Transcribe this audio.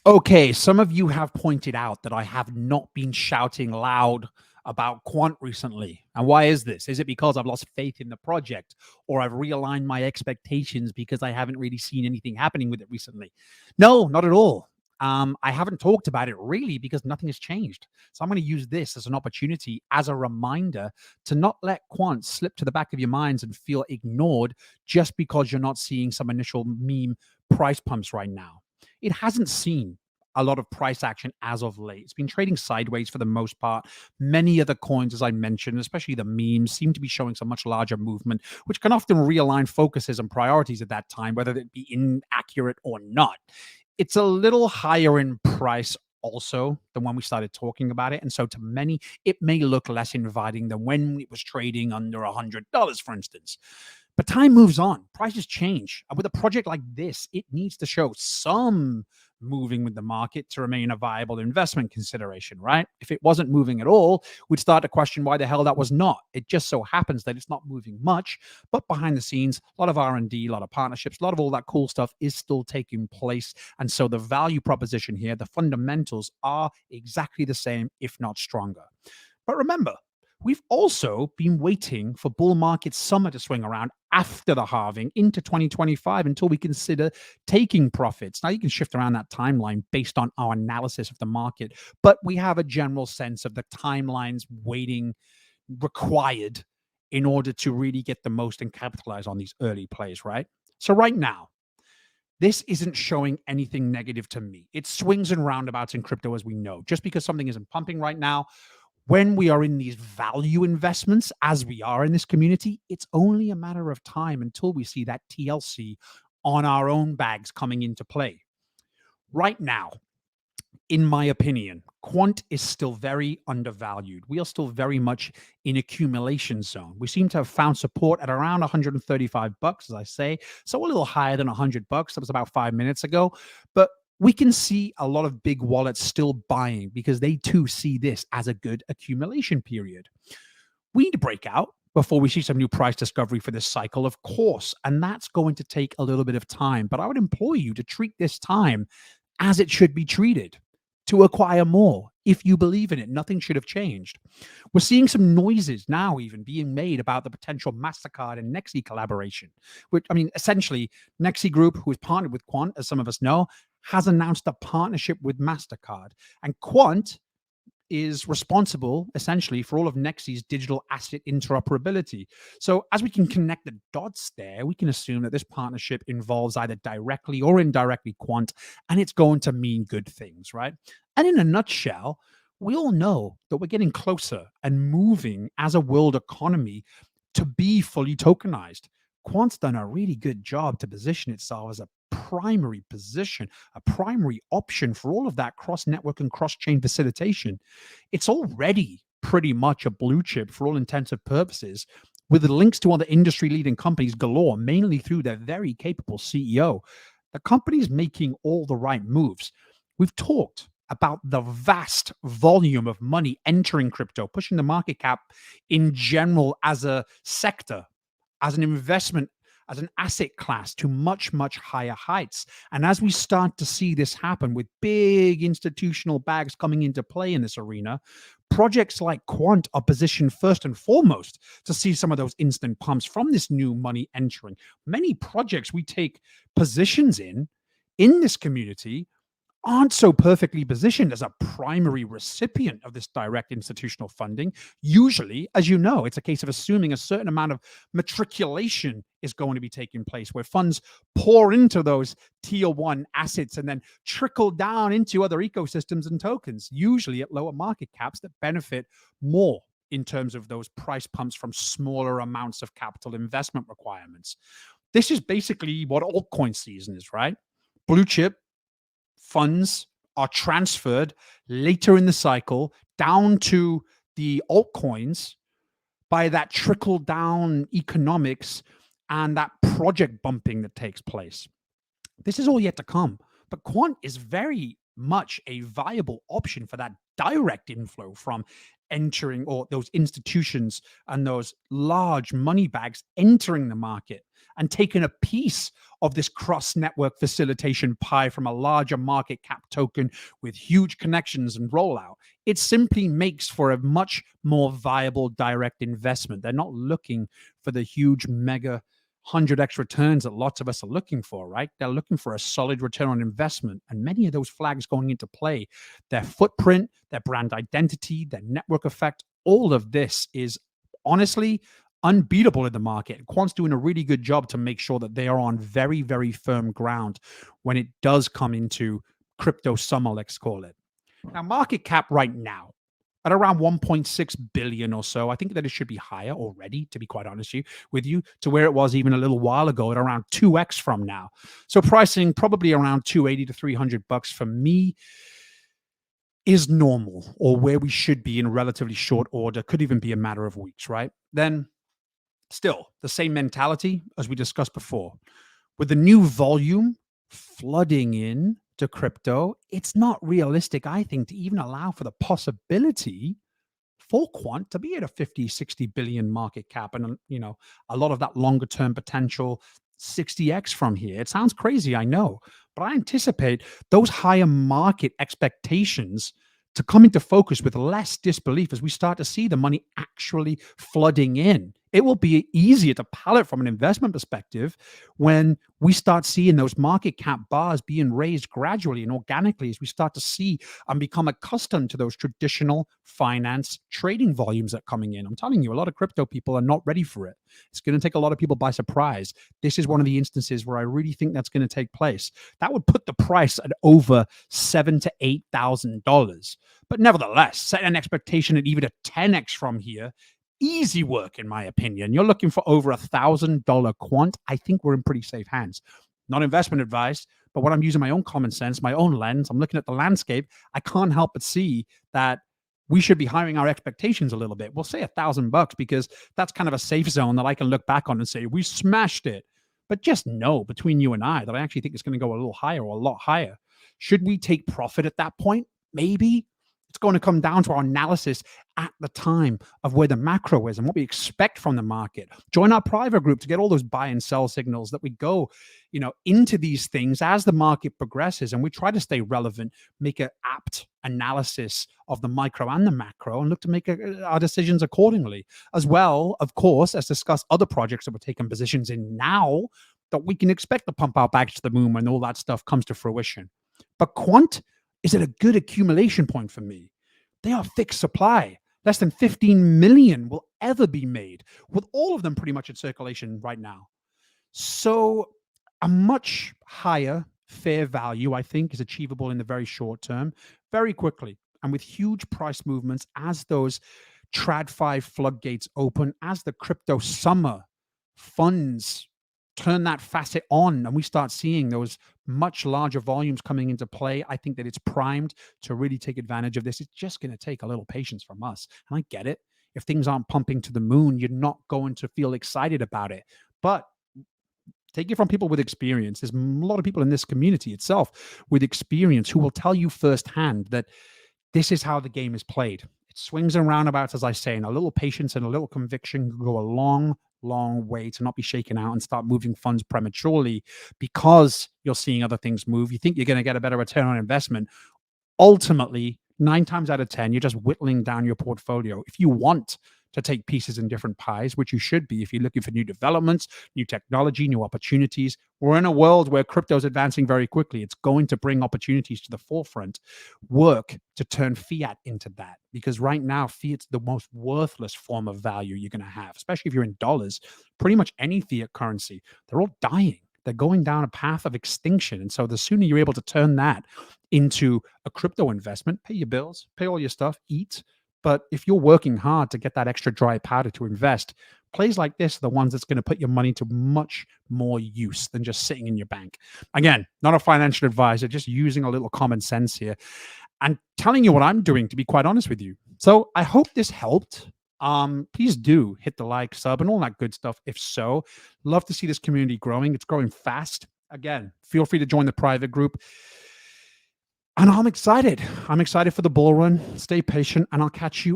Okay, some of you have pointed out that I have not been shouting loud about Quant recently. And why is this? Is it because I've lost faith in the project or I've realigned my expectations because I haven't really seen anything happening with it recently? No, not at all. I haven't talked about it really because nothing has changed. So I'm going to use this as an opportunity, as a reminder to not let Quant slip to the back of your minds and feel ignored just because you're not seeing some initial meme price pumps right now. It hasn't seen a lot of price action as of late. It's been trading sideways for the most part. Many of the coins, as I mentioned, especially the memes, seem to be showing some much larger movement, which can often realign focuses and priorities at that time, whether it be inaccurate or not. It's a little higher in price also than when we started talking about it. And so to many, it may look less inviting than when it was trading under $100, for instance. But time moves on, prices change. And with a project like this, it needs to show some moving with the market to remain a viable investment consideration, right? If it wasn't moving at all, we'd start to question why the hell that was not. It just so happens that it's not moving much, but behind the scenes, a lot of R&D, a lot of partnerships, a lot of all that cool stuff is still taking place. And so the value proposition here, the fundamentals are exactly the same, if not stronger. But remember, we've also been waiting for bull market summer to swing around after the halving into 2025 until we consider taking profits. Now, you can shift around that timeline based on our analysis of the market, but we have a general sense of the timelines waiting required in order to really get the most and capitalize on these early plays, right? So, right now, this isn't showing anything negative to me. It swings and roundabouts in crypto, as we know. Just because something isn't pumping right now, when we are in these value investments, as we are in this community, it's only a matter of time until we see that TLC on our own bags coming into play. Right now, in my opinion, Quant is still very undervalued. We are still very much in accumulation zone. We seem to have found support at around 135 bucks, as I say, so a little higher than 100 bucks. That was about 5 minutes ago, but we can see a lot of big wallets still buying because they too see this as a good accumulation period. We need to break out before we see some new price discovery for this cycle, of course, and that's going to take a little bit of time. But I would implore you to treat this time as it should be treated, to acquire more. If you believe in it, nothing should have changed. We're seeing some noises now even being made about the potential MasterCard and Nexi collaboration, which, I mean, essentially, Nexi Group, who is partnered with Quant, as some of us know, has announced a partnership with MasterCard. And Quant is responsible essentially for all of Nexi's digital asset interoperability. So, as we can connect the dots there, we can assume that this partnership involves either directly or indirectly Quant, and it's going to mean good things, right? And in a nutshell, we all know that we're getting closer and moving as a world economy to be fully tokenized. Quant's done a really good job to position itself as a primary position, a primary option for all of that cross network and cross chain facilitation. It's already pretty much a blue chip for all intensive purposes, with links to other industry leading companies galore, mainly through their very capable CEO. The company's making all the right moves. We've talked about the vast volume of money entering crypto, pushing the market cap in general as a sector, as an investment, as an asset class to much, much higher heights. And as we start to see this happen with big institutional bags coming into play in this arena, projects like Quant are positioned first and foremost to see some of those instant pumps from this new money entering. Many projects we take positions in this community aren't so perfectly positioned as a primary recipient of this direct institutional funding. Usually, as you know, it's a case of assuming a certain amount of matriculation is going to be taking place where funds pour into those tier one assets and then trickle down into other ecosystems and tokens, usually at lower market caps that benefit more in terms of those price pumps from smaller amounts of capital investment requirements. This is basically what altcoin season is, right? Blue chip funds are transferred later in the cycle down to the altcoins by that trickle down economics and that project bumping that takes place. This is all yet to come, but Quant is very much a viable option for that direct inflow from entering, or those institutions and those large money bags entering the market and taking a piece of this cross network facilitation pie from a larger market cap token with huge connections and rollout. It simply makes for a much more viable direct investment. They're not looking for the huge mega 100x returns that lots of us are looking for, right? They're looking for a solid return on investment. And many of those flags going into play, their footprint, their brand identity, their network effect, all of this is honestly unbeatable in the market. Quant's doing a really good job to make sure that they are on very, very firm ground when it does come into crypto summer, let's call it. Now, market cap right now at around 1.6 billion or so. I think that it should be higher already, to be quite honest with you, to where it was even a little while ago at around 2x from now. So pricing probably around 280 to 300 bucks for me is normal, or where we should be in relatively short order. Could even be a matter of weeks, right? Then still the same mentality as we discussed before. With the new volume flooding in to crypto, it's not realistic, I think, to even allow for the possibility for Quant to be at a 50, 60 billion market cap and, a lot of that longer term potential 60x from here. It sounds crazy, I know, but I anticipate those higher market expectations to come into focus with less disbelief as we start to see the money actually flooding in. It will be easier to palate from an investment perspective when we start seeing those market cap bars being raised gradually and organically as we start to see and become accustomed to those traditional finance trading volumes that are coming in. I'm telling you, a lot of crypto people are not ready for it. It's going to take a lot of people by surprise. This is one of the instances where I really think that's going to take place. That would put the price at over $7,000 to $8,000. But nevertheless, set an expectation at even a 10x from here. Easy work, in my opinion. You're looking for over $1,000 quant. I think we're in pretty safe hands. Not investment advice, but when I'm using my own common sense, my own lens, I'm looking at the landscape, I can't help but see that we should be hiring our expectations a little bit. We'll say $1,000 because that's kind of a safe zone that I can look back on and say, we smashed it. But just know between you and I that I actually think it's going to go a little higher or a lot higher. Should we take profit at that point? Maybe. It's going to come down to our analysis at the time of where the macro is and what we expect from the market. Join our private group to get all those buy and sell signals that we go, into these things as the market progresses, and we try to stay relevant, make an apt analysis of the micro and the macro, and look to make our decisions accordingly. As well, of course, as discuss other projects that we're taking positions in now that we can expect to pump our bags to the moon when all that stuff comes to fruition. But Quant is at a good accumulation point for me. They are fixed supply. Less than 15 million will ever be made, with all of them pretty much in circulation right now. So a much higher fair value, I think, is achievable in the very short term, very quickly, and with huge price movements as those TradFi floodgates open, as the crypto summer funds turn that facet on and we start seeing those much larger volumes coming into play. I think that it's primed to really take advantage of this. It's just going to take a little patience from us. And I get it. If things aren't pumping to the moon, you're not going to feel excited about it. But take it from people with experience. There's a lot of people in this community itself with experience who will tell you firsthand that this is how the game is played. It swings and roundabouts, as I say, and a little patience and a little conviction can go a long way to not be shaken out and start moving funds prematurely because you're seeing other things move. You think you're going to get a better return on investment. Ultimately, 9 times out of 10, you're just whittling down your portfolio. If you want to take pieces in different pies, which you should be if you're looking for new developments, new technology, new opportunities. We're in a world where crypto is advancing very quickly. It's going to bring opportunities to the forefront. Work to turn fiat into that, because right now, fiat's the most worthless form of value you're going to have, especially if you're in dollars. Pretty much any fiat currency, they're all dying. They're going down a path of extinction. And so the sooner you're able to turn that into a crypto investment, pay your bills, pay all your stuff, eat. But if you're working hard to get that extra dry powder to invest, plays like this are the ones that's going to put your money to much more use than just sitting in your bank. Again, not a financial advisor, just using a little common sense here and telling you what I'm doing, to be quite honest with you. So I hope this helped. Please do hit the like, sub, and all that good stuff. If so, love to see this community growing. It's growing fast. Again, feel free to join the private group. And I'm excited. I'm excited for the bull run. Stay patient, and I'll catch you